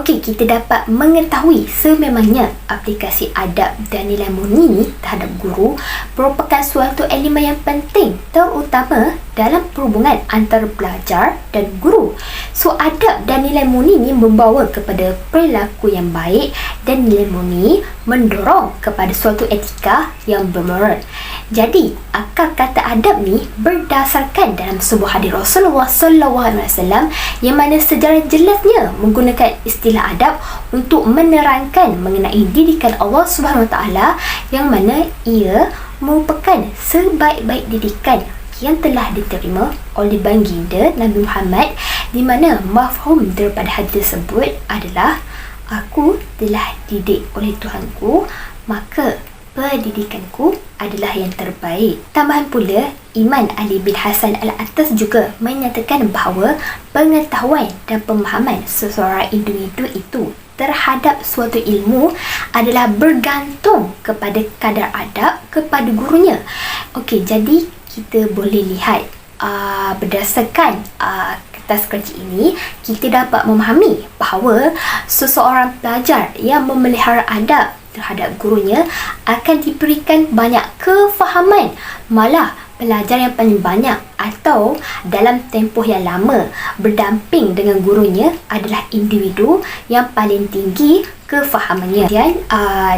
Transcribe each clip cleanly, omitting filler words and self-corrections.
Okey, kita dapat mengetahui sememangnya aplikasi adab dan nilai murni ni terhadap guru merupakan suatu elemen yang penting, terutama dalam perhubungan antara pelajar dan guru. So, adab dan nilai murni ni membawa kepada perilaku yang baik dan nilai murni mendorong kepada suatu etika yang bermoral. Jadi, akar kata adab ni berdasarkan dalam sebuah hadis Rasulullah SAW yang mana sejarah jelasnya menggunakan istilah adab untuk menerangkan mengenai didikan Allah Subhanahu Wa Taala yang mana ia merupakan sebaik-baik didikan yang telah diterima oleh baginda Nabi Muhammad, di mana mafhum daripada hadis tersebut adalah aku telah didik oleh Tuhanku, maka pendidikanku adalah yang terbaik. Tambahan pula, Iman Ali bin Hasan Al-Attas juga menyatakan bahawa pengetahuan dan pemahaman seseorang individu itu terhadap suatu ilmu adalah bergantung kepada kadar adab kepada gurunya. Okey, jadi kita boleh lihat berdasarkan kertas kerja ini, kita dapat memahami bahawa seseorang pelajar yang memelihara adab terhadap gurunya akan diberikan banyak kefahaman. Malah pelajar yang paling banyak atau dalam tempoh yang lama berdamping dengan gurunya adalah individu yang paling tinggi kefahamannya. Dan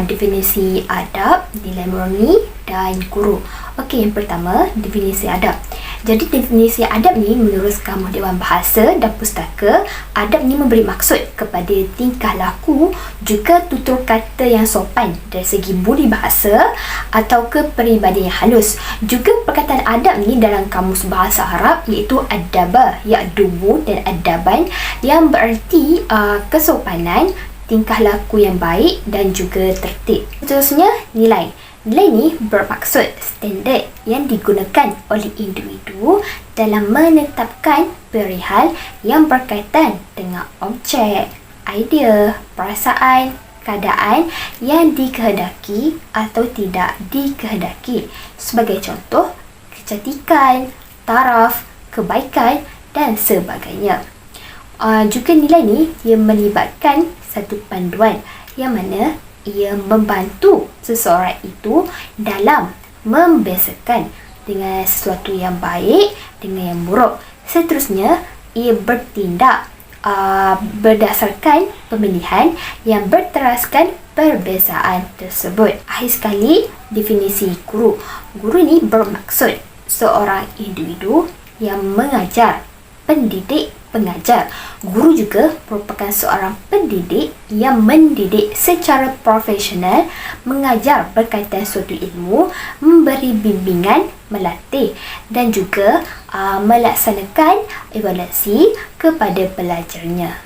definisi adab, nilai murni dan guru. Okey, yang pertama, definisi adab. Jadi definisi adab ni menurut Kamus Dewan Bahasa dan Pustaka, adab ni memberi maksud kepada tingkah laku juga tutur kata yang sopan dari segi budi bahasa atau kepribadian yang halus. Juga perkataan adab ni dalam Kamus Bahasa Arab iaitu adaba, ya'dubu dan adaban yang bererti kesopanan, tingkah laku yang baik dan juga tertib. Seterusnya, nilai. Nilai ni bermaksud standard yang digunakan oleh individu dalam menetapkan perihal yang berkaitan dengan objek, idea, perasaan, keadaan yang dikehendaki atau tidak dikehendaki. Sebagai contoh, kecantikan, taraf, kebaikan dan sebagainya. Juga nilai ni ia melibatkan satu panduan yang mana ia membantu seseorang itu dalam membezakan dengan sesuatu yang baik dengan yang buruk. Seterusnya, ia bertindak berdasarkan pemilihan yang berteraskan perbezaan tersebut. Akhir sekali, definisi guru. Guru ni bermaksud seorang individu yang mengajar, pendidik, pengajar. Guru juga merupakan seorang pendidik yang mendidik secara profesional, mengajar berkaitan suatu ilmu, memberi bimbingan, melatih dan juga melaksanakan evaluasi kepada pelajarnya.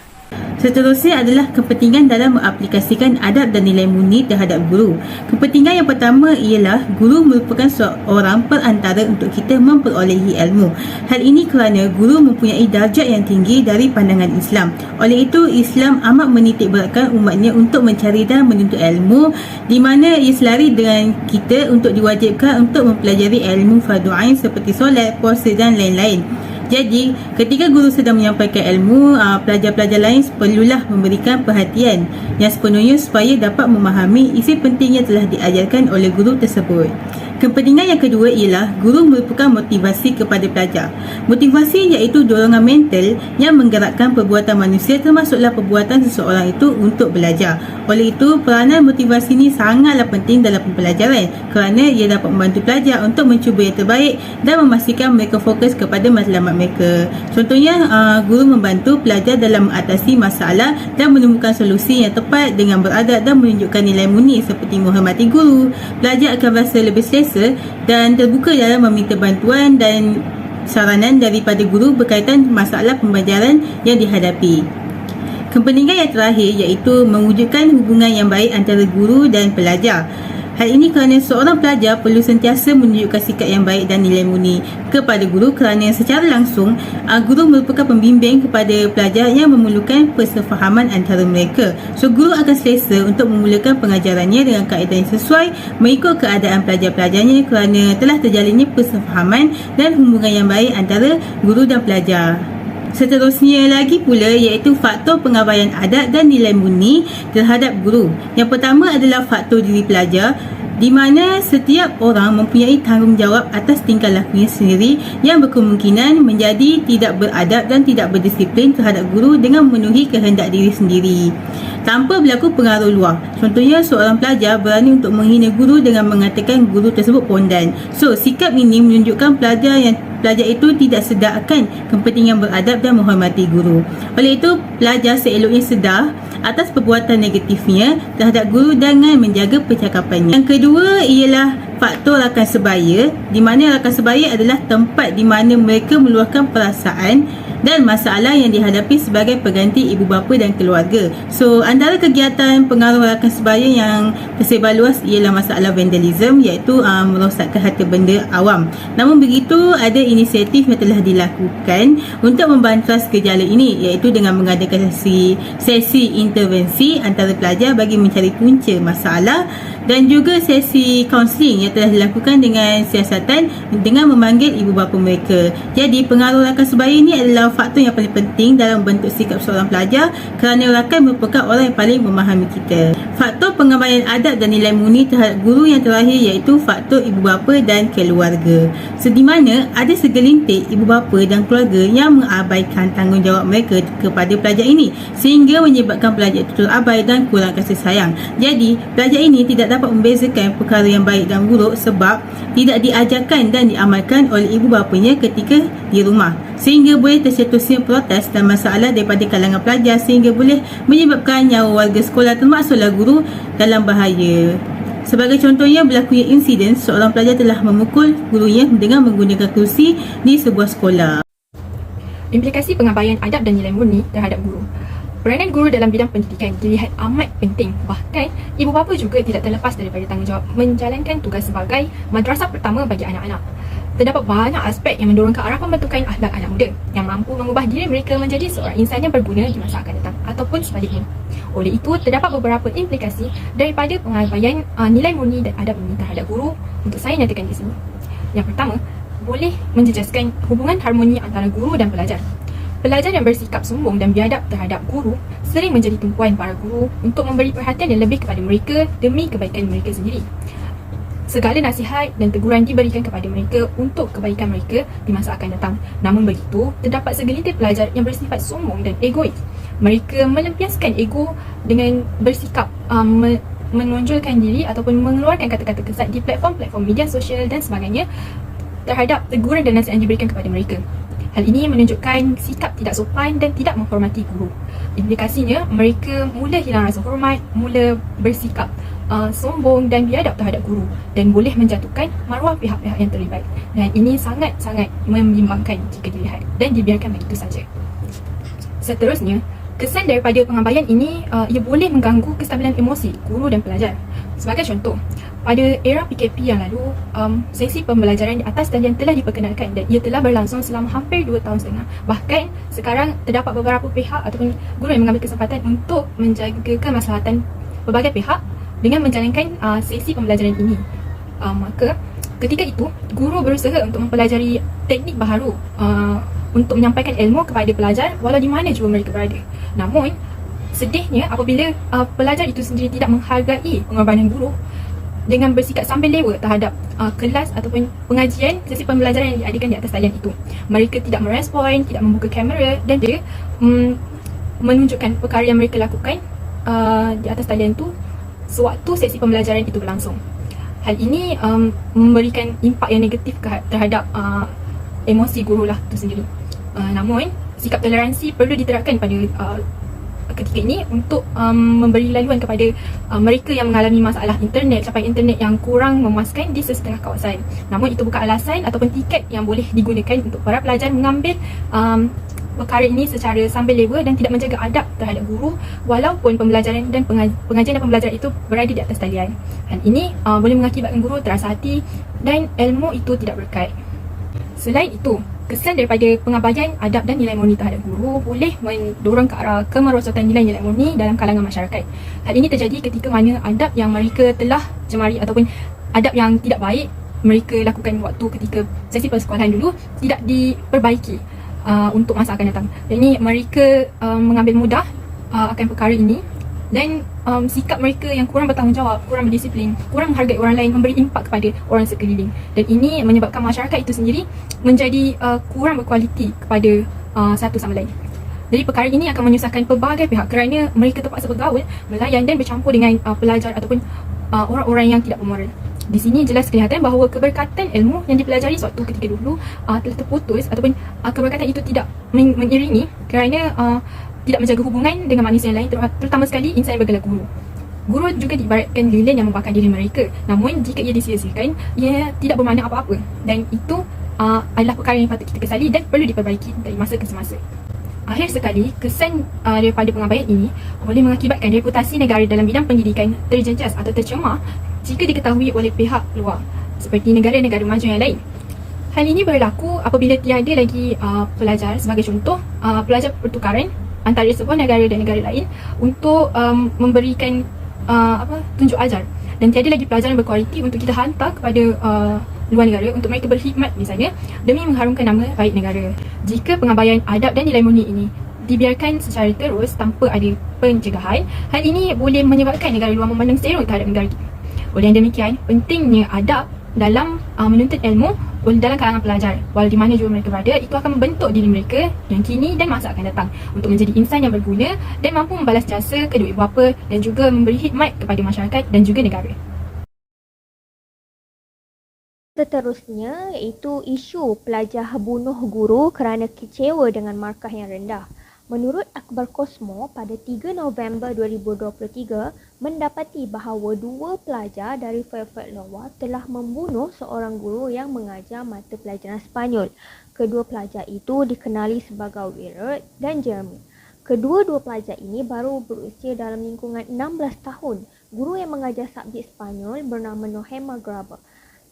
Seterusnya adalah kepentingan dalam mengaplikasikan adab dan nilai murni terhadap guru. Kepentingan yang pertama ialah guru merupakan seorang perantara untuk kita memperolehi ilmu. Hal ini kerana guru mempunyai darjat yang tinggi dari pandangan Islam. Oleh itu, Islam amat menitik beratkan umatnya untuk mencari dan menuntut ilmu, di mana ia selari dengan kita untuk diwajibkan untuk mempelajari ilmu fardu ain seperti solat, puasa dan lain-lain. Jadi, ketika guru sedang menyampaikan ilmu, pelajar-pelajar lain perlulah memberikan perhatian yang sepenuhnya supaya dapat memahami isi penting yang telah diajarkan oleh guru tersebut. Kepentingan yang kedua ialah guru merupakan motivasi kepada pelajar. Motivasi iaitu dorongan mental yang menggerakkan perbuatan manusia, termasuklah perbuatan seseorang itu untuk belajar. Oleh itu, peranan motivasi ini sangatlah penting dalam pembelajaran kerana ia dapat membantu pelajar untuk mencuba yang terbaik dan memastikan mereka fokus kepada matlamat mereka. Contohnya, guru membantu pelajar dalam mengatasi masalah dan menemukan solusi yang tepat dengan beradab dan menunjukkan nilai murni seperti menghormati guru. Pelajar akan rasa lebih selesa dan terbuka dalam meminta bantuan dan saranan daripada guru berkaitan masalah pembelajaran yang dihadapi. Kepentingan yang terakhir iaitu mewujudkan hubungan yang baik antara guru dan pelajar. Hal ini kerana seorang pelajar perlu sentiasa menunjukkan sikap yang baik dan nilai murni kepada guru kerana secara langsung guru merupakan pembimbing kepada pelajar yang memerlukan persefahaman antara mereka. So, guru akan selesa untuk memulakan pengajarannya dengan kaedah yang sesuai mengikut keadaan pelajar-pelajarnya kerana telah terjalinnya persefahaman dan hubungan yang baik antara guru dan pelajar. Seterusnya lagi pula iaitu faktor pengabaian adat dan nilai murni terhadap guru. Yang pertama adalah faktor diri pelajar, di mana setiap orang mempunyai tanggungjawab atas tingkah lakunya sendiri yang berkemungkinan menjadi tidak beradab dan tidak berdisiplin terhadap guru dengan memenuhi kehendak diri sendiri tanpa berlaku pengaruh luar. Contohnya, seorang pelajar berani untuk menghina guru dengan mengatakan guru tersebut pondan. So, sikap ini menunjukkan pelajar itu tidak sedar akan kepentingan beradab dan menghormati guru. Oleh itu, pelajar seeloknya sedar atas perbuatan negatifnya terhadap guru dengan menjaga percakapannya. Yang kedua ialah faktor rakan sebaya, di mana rakan sebaya adalah tempat di mana mereka meluahkan perasaan dan masalah yang dihadapi sebagai pengganti ibu bapa dan keluarga. So, antara kegiatan pengaruh rakan sebaya yang tersebar luas ialah masalah vandalism, iaitu merosakkan harta benda awam. Namun begitu, ada inisiatif yang telah dilakukan untuk membantas gejala ini, iaitu dengan mengadakan sesi intervensi antara pelajar bagi mencari punca masalah dan juga sesi kaunseling yang telah dilakukan dengan siasatan dengan memanggil ibu bapa mereka. Jadi, pengaruh rakan sebaya ini adalah faktor yang paling penting dalam bentuk sikap seorang pelajar, kerana rakan merupakan orang yang paling memahami kita. Faktor pengabaian adat dan nilai murni terhadap guru yang terakhir iaitu faktor ibu bapa dan keluarga. So, di mana ada segelintir ibu bapa dan keluarga yang mengabaikan tanggungjawab mereka kepada pelajar ini, sehingga menyebabkan pelajar itu terabai dan kurang kasih sayang. Jadi, pelajar ini tidak dapat membezakan perkara yang baik dan buruk sebab tidak diajarkan dan diamalkan oleh ibu bapanya ketika di rumah, sehingga boleh tercetusnya protes dan masalah daripada kalangan pelajar sehingga boleh menyebabkan nyawa warga sekolah termasuklah guru dalam bahaya. Sebagai contohnya, berlakunya insiden seorang pelajar telah memukul gurunya dengan menggunakan kerusi di sebuah sekolah. Implikasi pengabaian adab dan nilai murni terhadap guru. Peranan guru dalam bidang pendidikan dilihat amat penting. Bahkan, ibu bapa juga tidak terlepas daripada tanggungjawab menjalankan tugas sebagai madrasah pertama bagi anak-anak. Terdapat banyak aspek yang mendorong ke arah pembentukan akhlak anak muda yang mampu mengubah diri mereka menjadi seorang insan yang berguna di masa akan datang ataupun sebaliknya. Oleh itu, terdapat beberapa implikasi daripada pengabaian nilai murni dan adab ini terhadap guru untuk saya nyatakan di sini. Yang pertama, boleh menjejaskan hubungan harmoni antara guru dan pelajar. Pelajar yang bersikap sombong dan biadab terhadap guru sering menjadi tumpuan para guru untuk memberi perhatian yang lebih kepada mereka demi kebaikan mereka sendiri. Segala nasihat dan teguran diberikan kepada mereka untuk kebaikan mereka di masa akan datang. Namun begitu, terdapat segelintir pelajar yang bersifat sombong dan egois. Mereka melampiaskan ego dengan bersikap menonjolkan diri ataupun mengeluarkan kata-kata kesat di platform-platform media sosial dan sebagainya terhadap teguran dan nasihat yang diberikan kepada mereka. Hal ini menunjukkan sikap tidak sopan dan tidak menghormati guru. Implikasinya, mereka mula hilang rasa hormat, mula bersikap sombong dan biadab terhadap guru dan boleh menjatuhkan maruah pihak-pihak yang terlibat. Dan ini sangat-sangat membimbangkan jika dilihat dan dibiarkan begitu saja. Seterusnya, kesan daripada pengabaian ini ia boleh mengganggu kestabilan emosi guru dan pelajar. Sebagai contoh, pada era PKP yang lalu, sesi pembelajaran di atas talian telah diperkenalkan dan ia telah berlangsung selama hampir 2 tahun setengah. Bahkan sekarang terdapat beberapa pihak ataupun guru yang mengambil kesempatan untuk menjaga kemaslahatan pelbagai pihak dengan menjalankan sesi pembelajaran ini. Maka ketika itu, guru berusaha untuk mempelajari teknik baharu untuk menyampaikan ilmu kepada pelajar walau di mana jua mereka berada. Namun, sedihnya apabila pelajar itu sendiri tidak menghargai pengorbanan guru dengan bersikap sambil lewa terhadap kelas ataupun pengajian sesi pembelajaran yang diadakan di atas talian itu. Mereka tidak merespon, tidak membuka kamera dan dia menunjukkan perkara yang mereka lakukan di atas talian itu sewaktu sesi pembelajaran itu berlangsung. Hal ini memberikan impak yang negatif terhadap emosi guru lah itu sendiri. Namun, sikap toleransi perlu diterapkan pada ketika ini untuk memberi laluan kepada mereka yang mengalami masalah internet, capaian internet yang kurang memuaskan di sesetengah kawasan. Namun itu bukan alasan ataupun tiket yang boleh digunakan untuk para pelajar mengambil perkara ini secara sambil lewa dan tidak menjaga adab terhadap guru walaupun pembelajaran dan pengajian dan pembelajaran itu berada di atas talian. Hal ini boleh mengakibatkan guru terasa hati dan ilmu itu tidak berkat. Selain itu, kesan daripada pengabaian adab dan nilai murni terhadap guru boleh mendorong ke arah kemerosotan nilai-nilai murni dalam kalangan masyarakat. Hal ini terjadi ketika mana adab yang mereka telah cemari ataupun adab yang tidak baik mereka lakukan waktu ketika sesi persekolahan dulu tidak diperbaiki. untuk masa akan datang. Dan ini mereka mengambil mudah akan perkara ini, dan sikap mereka yang kurang bertanggungjawab, kurang berdisiplin, kurang menghargai orang lain, memberi impak kepada orang sekeliling. Dan ini menyebabkan masyarakat itu sendiri menjadi kurang berkualiti kepada satu sama lain. Jadi perkara ini akan menyusahkan pelbagai pihak kerana mereka terpaksa bergaul, melayan dan bercampur dengan pelajar ataupun orang-orang yang tidak bermoral. Di sini jelas kelihatan bahawa keberkatan ilmu yang dipelajari sewaktu ketika dulu telah terputus, ataupun keberkatan itu tidak mengiringi kerana tidak menjaga hubungan dengan manusia yang lain, terutama sekali insan yang bergelar guru. Guru juga diibaratkan lilin yang membakar diri mereka. Namun jika ia disia-siakan, ia tidak bermakna apa-apa, dan itu adalah perkara yang patut kita kesali dan perlu diperbaiki dari masa ke semasa. Akhir sekali, kesan daripada pengabaian ini boleh mengakibatkan reputasi negara dalam bidang pendidikan terjejas atau tercemar jika diketahui oleh pihak luar, seperti negara-negara maju yang lain. Hal ini berlaku apabila tiada lagi pelajar, sebagai contoh, pelajar pertukaran antara sebuah negara dan negara lain untuk memberikan tunjuk ajar, dan tiada lagi pelajar yang berkualiti untuk kita hantar kepada luar negara untuk mereka berkhidmat di sana demi mengharumkan nama baik negara. Jika pengabaian adab dan nilai murni ini dibiarkan secara terus tanpa ada pencegahan, hal ini boleh menyebabkan negara luar memandang serong terhadap negara kita. Oleh yang demikian, pentingnya adab dalam menuntut ilmu oleh dalam kalangan pelajar, walau di mana juga mereka berada, itu akan membentuk diri mereka yang kini dan masa akan datang untuk menjadi insan yang berguna dan mampu membalas jasa kedua ibu bapa dan juga memberi khidmat kepada masyarakat dan juga negara. Seterusnya iaitu isu pelajar bunuh guru kerana kecewa dengan markah yang rendah. Menurut akhbar Cosmo, pada 3 November 2023, mendapati bahawa 2 pelajar dari Fairfield Lower telah membunuh seorang guru yang mengajar mata pelajaran Sepanyol. Kedua pelajar itu dikenali sebagai Willard dan Jeremy. Kedua-dua pelajar ini baru berusia dalam lingkungan 16 tahun. Guru yang mengajar subjek Sepanyol bernama Nohema Graber.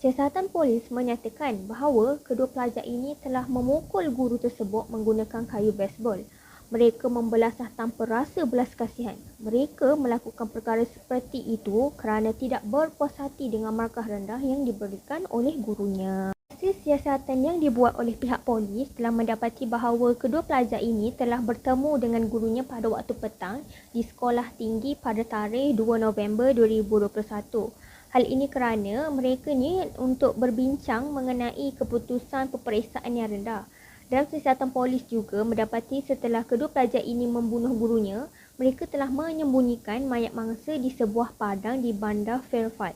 Siasatan polis menyatakan bahawa kedua pelajar ini telah memukul guru tersebut menggunakan kayu baseball. Mereka membelasah tanpa rasa belas kasihan. Mereka melakukan perkara seperti itu kerana tidak berpuas hati dengan markah rendah yang diberikan oleh gurunya. Hasil siasatan yang dibuat oleh pihak polis telah mendapati bahawa kedua pelajar ini telah bertemu dengan gurunya pada waktu petang di sekolah tinggi pada tarikh 2 November 2021. Hal ini kerana mereka ni untuk berbincang mengenai keputusan peperiksaan yang rendah. Dalam siasatan polis juga mendapati setelah kedua pelajar ini membunuh gurunya, mereka telah menyembunyikan mayat mangsa di sebuah padang di bandar Fairfield.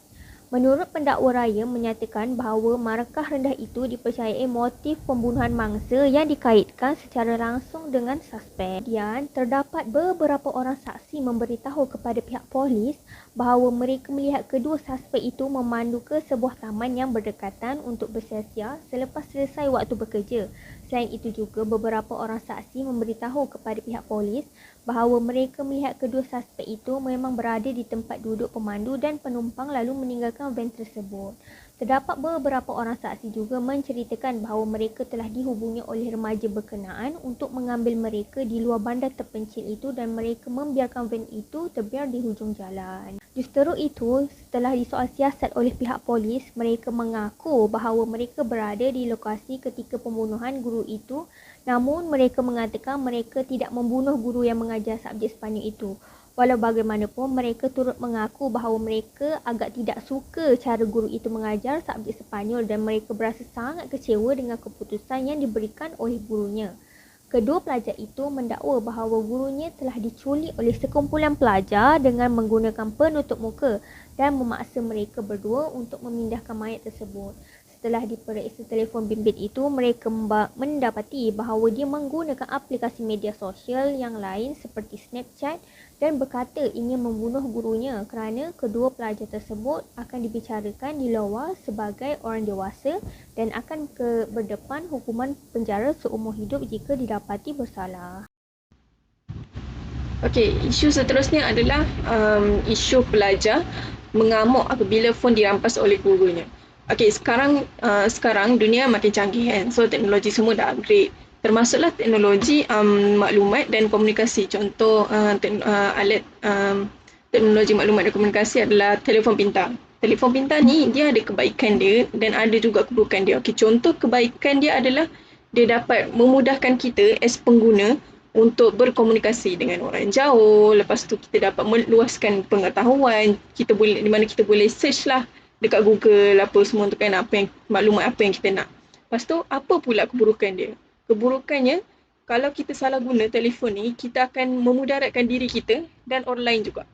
Menurut pendakwa raya menyatakan bahawa markah rendah itu dipercayai motif pembunuhan mangsa yang dikaitkan secara langsung dengan suspek. Dan terdapat beberapa orang saksi memberitahu kepada pihak polis bahawa mereka melihat kedua suspek itu memandu ke sebuah taman yang berdekatan untuk bersia-sia selepas selesai waktu bekerja. Selain itu juga, beberapa orang saksi memberitahu kepada pihak polis bahawa mereka melihat kedua suspek itu memang berada di tempat duduk pemandu dan penumpang lalu meninggalkan van tersebut. Terdapat beberapa orang saksi juga menceritakan bahawa mereka telah dihubungi oleh remaja berkenaan untuk mengambil mereka di luar bandar terpencil itu dan mereka membiarkan van itu terbiar di hujung jalan. Justeru itu, setelah disoal siasat oleh pihak polis, mereka mengaku bahawa mereka berada di lokasi ketika pembunuhan guru itu, namun mereka mengatakan mereka tidak membunuh guru yang mengajar subjek Sepanyol itu. Walau bagaimanapun, mereka turut mengaku bahawa mereka agak tidak suka cara guru itu mengajar subjek Sepanyol dan mereka berasa sangat kecewa dengan keputusan yang diberikan oleh gurunya. Kedua pelajar itu mendakwa bahawa gurunya telah diculik oleh sekumpulan pelajar dengan menggunakan penutup muka dan memaksa mereka berdua untuk memindahkan mayat tersebut. Setelah diperiksa telefon bimbit itu, mereka mendapati bahawa dia menggunakan aplikasi media sosial yang lain seperti Snapchat dan berkata ingin membunuh gurunya kerana kedua pelajar tersebut akan dibicarakan di luar sebagai orang dewasa dan akan berdepan hukuman penjara seumur hidup jika didapati bersalah. Okey, isu seterusnya adalah isu pelajar mengamuk apabila phone dirampas oleh gurunya. Okey, sekarang dunia makin canggih kan. So teknologi semua dah upgrade. Termasuklah teknologi maklumat dan komunikasi. Contoh alat teknologi maklumat dan komunikasi adalah telefon pintar. Telefon pintar ni dia ada kebaikan dia dan ada juga keburukan dia. Okey, contoh kebaikan dia adalah dia dapat memudahkan kita as pengguna untuk berkomunikasi dengan orang jauh. Lepas tu kita dapat meluaskan pengetahuan, kita boleh, di mana kita boleh search lah dekat Google apa semua tu kan, maklumat apa yang kita nak. Lepas tu apa pula keburukan dia? Keburukannya, kalau kita salah guna telefon ni, kita akan memudaratkan diri kita dan orang lain juga.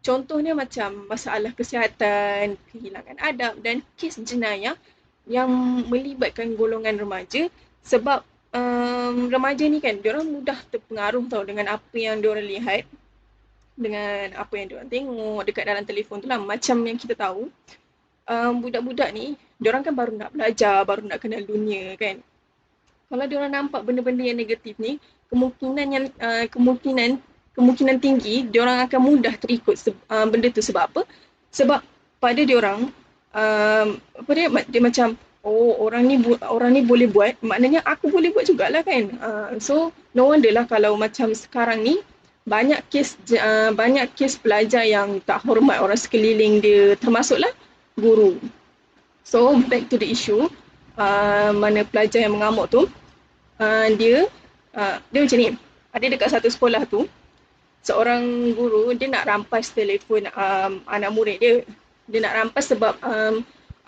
Contohnya macam masalah kesihatan, kehilangan adab dan kes jenayah yang melibatkan golongan remaja, sebab remaja ni kan, diorang mudah terpengaruh tau dengan apa yang diorang lihat, dengan apa yang diorang tengok dekat dalam telefon tu lah. Macam yang kita tahu, budak-budak ni, diorang kan baru nak belajar, baru nak kenal dunia kan. Kalau diorang nampak benda-benda yang negatif ni, kemungkinan tinggi diorang akan mudah terikut benda tu. Sebab apa? Sebab pada diorang, dia macam, oh orang ni boleh buat, maknanya aku boleh buat jugalah kan. So no wonder lah kalau macam sekarang ni banyak kes pelajar yang tak hormat orang sekeliling dia, termasuklah guru. So back to the issue, mana pelajar yang mengamuk tu, dia macam ni. Ada dekat satu sekolah tu, seorang guru dia nak rampas telefon anak murid dia. Dia nak rampas sebab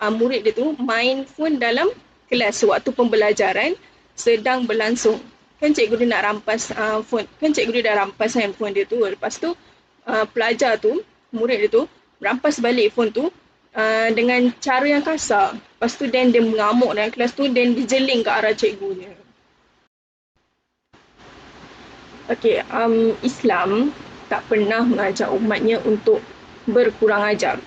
murid dia tu main phone dalam kelas waktu pembelajaran sedang berlangsung. Kan cikgu dia nak rampas phone. Kan cikgu dia dah rampas handphone dia tu. Lepas tu pelajar tu, murid dia tu rampas balik phone tu dengan cara yang kasar. Lepas tu dia mengamuk dalam kelas tu dan dijeling ke arah cikgunya. Okay, Islam tak pernah mengajar umatnya untuk kurang ajar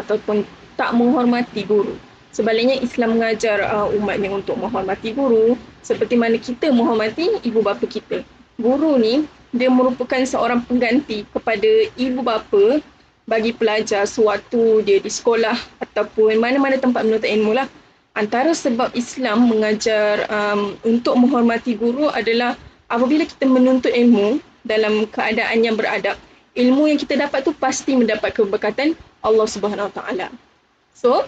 ataupun tak menghormati guru. Sebaliknya Islam mengajar umatnya untuk menghormati guru seperti mana kita menghormati ibu bapa kita. Guru ni dia merupakan seorang pengganti kepada ibu bapa bagi pelajar sewaktu dia di sekolah ataupun mana-mana tempat menuntut ilmu lah. Antara sebab Islam mengajar untuk menghormati guru adalah apabila kita menuntut ilmu dalam keadaan yang beradab, ilmu yang kita dapat tu pasti mendapat keberkatan Allah Subhanahu Wa Taala. So,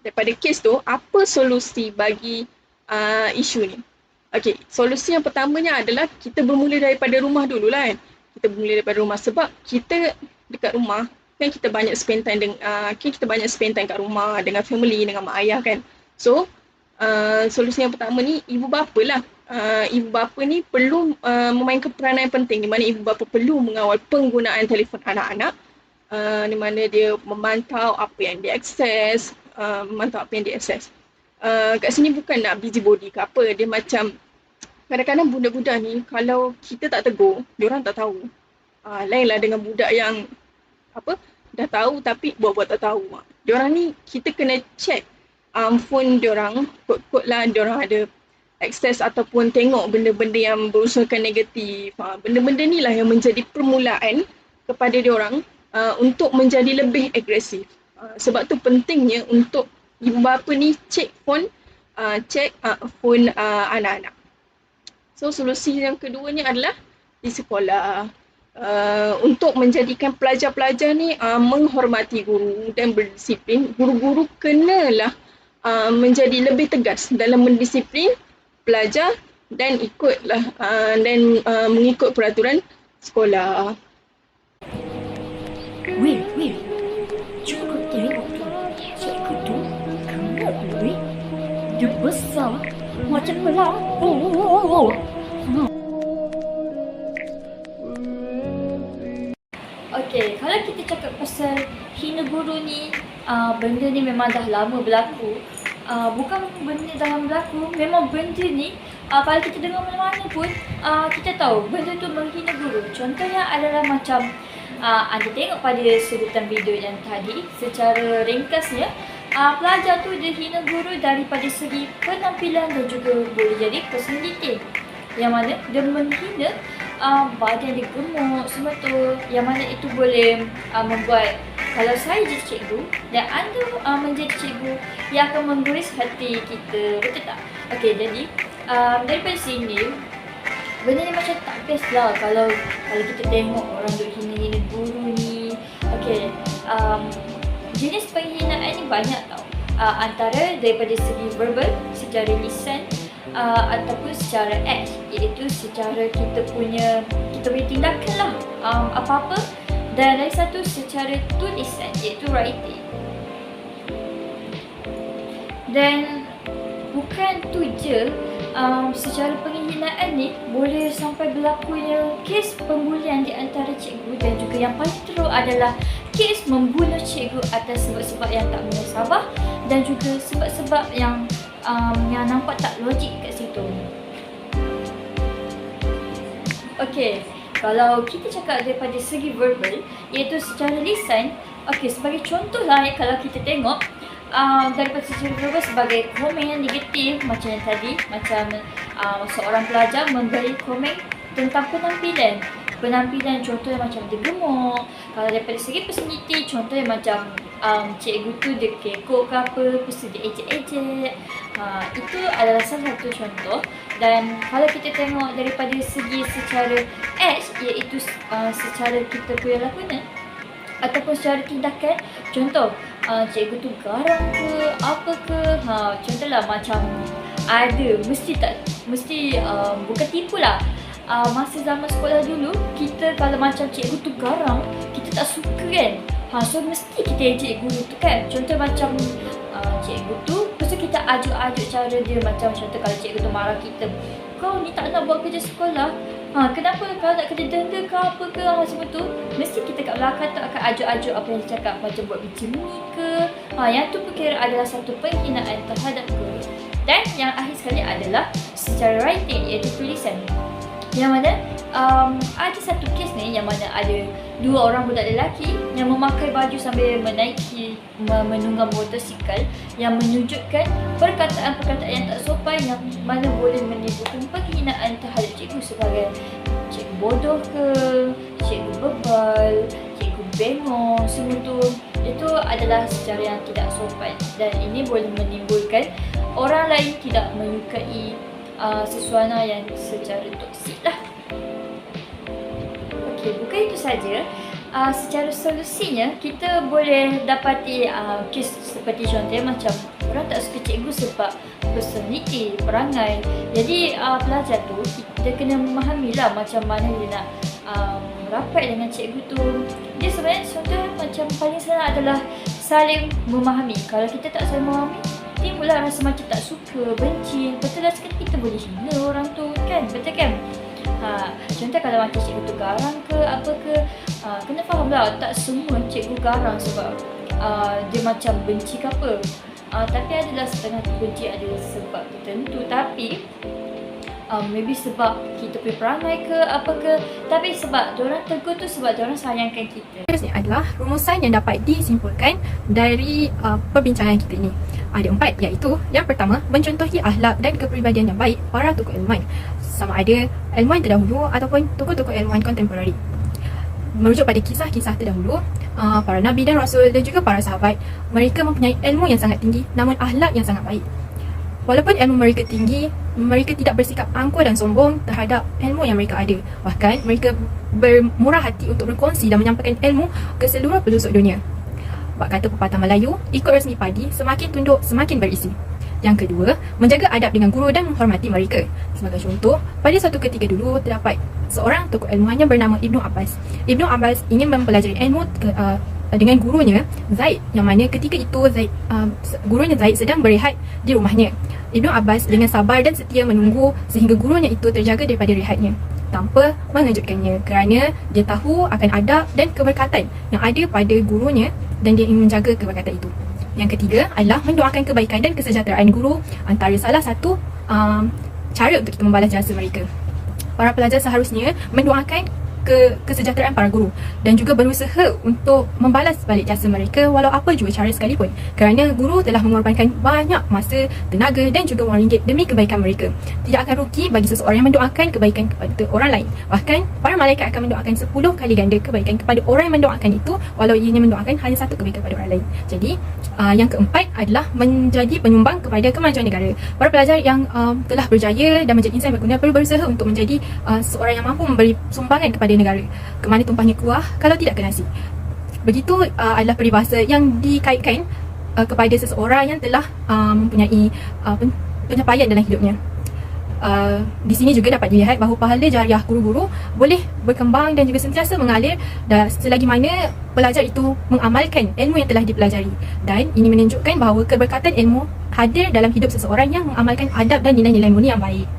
daripada kes tu, apa solusi bagi isu ni? Okey, solusi yang pertamanya adalah kita bermula daripada rumah dululah kan. Kita bermula daripada rumah sebab kita dekat rumah kan kita banyak spend time kat rumah dengan family, dengan mak ayah kan. So, solusi yang pertama ni ibu bapa lah. Ibu bapa ni perlu memainkan peranan yang penting, di mana ibu bapa perlu mengawal penggunaan telefon anak-anak, di mana dia memantau apa yang diakses, kat sini bukan nak busybody ke apa, dia macam kadang-kadang budak-budak ni kalau kita tak tegur, diorang tak tahu. Lainlah dengan budak yang dah tahu tapi buat-buat tak tahu. Diorang ni kita kena check phone diorang, kod-kod lah diorang ada akses ataupun tengok benda-benda yang berunsurkan negatif. Benda-benda ni lah yang menjadi permulaan kepada diorang untuk menjadi lebih agresif. Sebab tu pentingnya untuk ibu bapa ni cek phone anak-anak. So solusi yang keduanya adalah di sekolah. Untuk menjadikan pelajar-pelajar ni menghormati guru dan berdisiplin, guru-guru kenalah menjadi lebih tegas dalam mendisiplin pelajar dan mengikut peraturan sekolah. Will, cuba tengok tu. Cikgu tu gemuk weh. Dia besar macam pelapor. Okey, kalau kita cakap pasal hina guru ni, benda ni memang dah lama berlaku. Bukan benda dah lama berlaku, memang benda ni kalau kita dengar mana-mana pun kita tahu benda tu menghina guru. Contohnya adalah macam anda tengok pada sebutan video yang tadi, secara ringkasnya pelajar tu dia hina guru daripada segi penampilan dan juga boleh jadi personality, yang mana dia menghina badan dia gemuk semua tu, yang mana itu boleh membuat, kalau saya jadi cikgu dan anda menjadi cikgu, yang akan mengguris hati kita, betul tak? Okey, jadi daripada sini benda ni macam tak best lah kalau kita tengok orang duk hina-hina guru ni. Okey, jenis penghinaan ni banyak tau. antara daripada segi verbal, secara lisan, ataupun secara act, iaitu secara kita punya tindakan lah, apa-apa. Dan lagi satu secara tulisan, iaitu writing. Dan bukan tu je, secara penghinaan ni boleh sampai berlakunya kes pembulian di antara cikgu, dan juga yang paling teruk adalah kes membunuh cikgu atas sebab-sebab yang tak munasabah dan juga sebab-sebab yang nampak tak logik kat situ. Okey, kalau kita cakap daripada segi verbal, iaitu secara lisan, okey, sebagai contoh lah kalau kita tengok daripada secara verbal sebagai komen yang negatif macam yang tadi, macam seorang pelajar memberi komen tentang penampilan contohnya macam dia gemuk. Kalau daripada segi personality, contohnya macam cikgu tu dia kekok ke apa, lepas tu dia ejek-ejek. Itu adalah salah satu contoh. Dan kalau kita tengok daripada segi secara act, iaitu secara kita punya lakonan ataupun secara tindakan, contoh cikgu tu garang ke apa ke, contohlah macam ada mesti bukan tipu lah. Masa zaman sekolah dulu, kita kalau macam cikgu tu garang, kita tak suka kan. So mesti kita ejek guru tu kan. Contoh macam cikgu tu, lepas tu kita ajuk-ajuk cara dia. Macam contoh kalau cikgu tu marah kita, kau ni tak nak buat kerja sekolah, kenapa kau nak kena denda ke apa ke, semua tu mesti kita kat belakang tu akan ajuk-ajuk apa yang dia cakap, macam buat macam ni ke. Yang tu pun kira adalah satu penghinaan terhadap guru. Dan yang akhir sekali adalah secara writing, iaitu tulisan. Yang mana ada satu kes ni yang mana ada dua orang budak lelaki yang memakai baju sambil menunggang motosikal, yang menunjukkan perkataan-perkataan yang tak sopan yang mana boleh menimbulkan penghinaan terhadap cikgu sebagai cikgu bodoh ke, cikgu bebal, cikgu bengong, semua tu. Itu adalah secara yang tidak sopan, dan ini boleh menimbulkan orang lain tidak menyukai suasana yang secara toksik lah. Okey, bukan itu saja. Secara solusinya, kita boleh dapati kes seperti contohnya macam orang tak suka cikgu sebab personality, perangai. Jadi pelajar tu kita kena memahamilah macam mana dia nak rapat dengan cikgu tu. Dia sebenarnya contoh macam paling senang adalah saling memahami. Kalau kita tak saling memahami, timbullah rasa macam tak suka, benci. Betul lah, sekali kita boleh hina orang tu kan, betul kan? Contoh kalau macam cikgu tu garang ke apa ke, kena faham lah tak semua cikgu garang sebab dia macam benci ke apa. Tapi adalah setengah tu benci ada sebab tertentu, tapi maybe sebab kita punya perangai ke apa ke, tapi sebab diorang tegur tu sebab diorang sayangkan kita. Seterusnya adalah rumusan yang dapat disimpulkan dari perbincangan kita ini. Ada 4, iaitu yang pertama, mencontohi akhlak dan kepribadian yang baik para tokoh ilmuwan, sama ada ilmuwan terdahulu ataupun tokoh-tokoh ilmuwan kontemporari. Merujuk pada kisah-kisah terdahulu, para nabi dan rasul dan juga para sahabat, mereka mempunyai ilmu yang sangat tinggi namun akhlak yang sangat baik. Walaupun ilmu mereka tinggi, mereka tidak bersikap angkuh dan sombong terhadap ilmu yang mereka ada. Bahkan mereka bermurah hati untuk berkongsi dan menyampaikan ilmu ke seluruh pelosok dunia. Bak kata pepatah Melayu, ikut resmi padi, semakin tunduk semakin berisi. Yang kedua, menjaga adab dengan guru dan menghormati mereka. Sebagai contoh, pada suatu ketika dulu terdapat seorang tokoh ilmuwan yang bernama Ibnu Abbas. Ibnu Abbas ingin mempelajari ilmu dengan gurunya Zaid, yang mana ketika itu gurunya Zaid sedang berehat di rumahnya. Ibnu Abbas dengan sabar dan setia menunggu sehingga gurunya itu terjaga daripada rehatnya tanpa mengejutkannya, kerana dia tahu akan adab dan keberkatan yang ada pada gurunya dan dia ingin menjaga keberkatan itu. Yang ketiga adalah mendoakan kebaikan dan kesejahteraan guru, antara salah satu cara untuk kita membalas jasa mereka. Para pelajar seharusnya mendoakan kesejahteraan para guru dan juga berusaha untuk membalas balik jasa mereka walau apa jua cara sekalipun, kerana guru telah mengorbankan banyak masa, tenaga dan juga wang ringgit demi kebaikan mereka. Tidak akan rugi bagi seseorang yang mendoakan kebaikan kepada orang lain. Bahkan para malaikat akan mendoakan 10 kali ganda kebaikan kepada orang yang mendoakan itu walau ianya mendoakan hanya satu kebaikan kepada orang lain. Jadi yang keempat adalah menjadi penyumbang kepada kemajuan negara. Para pelajar yang telah berjaya dan menjadi insan berguna perlu berusaha untuk menjadi seorang yang mampu memberi sumbangan kepada negara. Kemana tumpahnya kuah kalau tidak ke nasi. Begitu adalah peribahasa yang dikaitkan kepada seseorang yang telah mempunyai pencapaian dalam hidupnya. Di sini juga dapat dilihat bahawa pahala jariah guru-guru boleh berkembang dan juga sentiasa mengalir selagi mana pelajar itu mengamalkan ilmu yang telah dipelajari. Dan ini menunjukkan bahawa keberkatan ilmu hadir dalam hidup seseorang yang mengamalkan adab dan nilai-nilai mulia yang baik.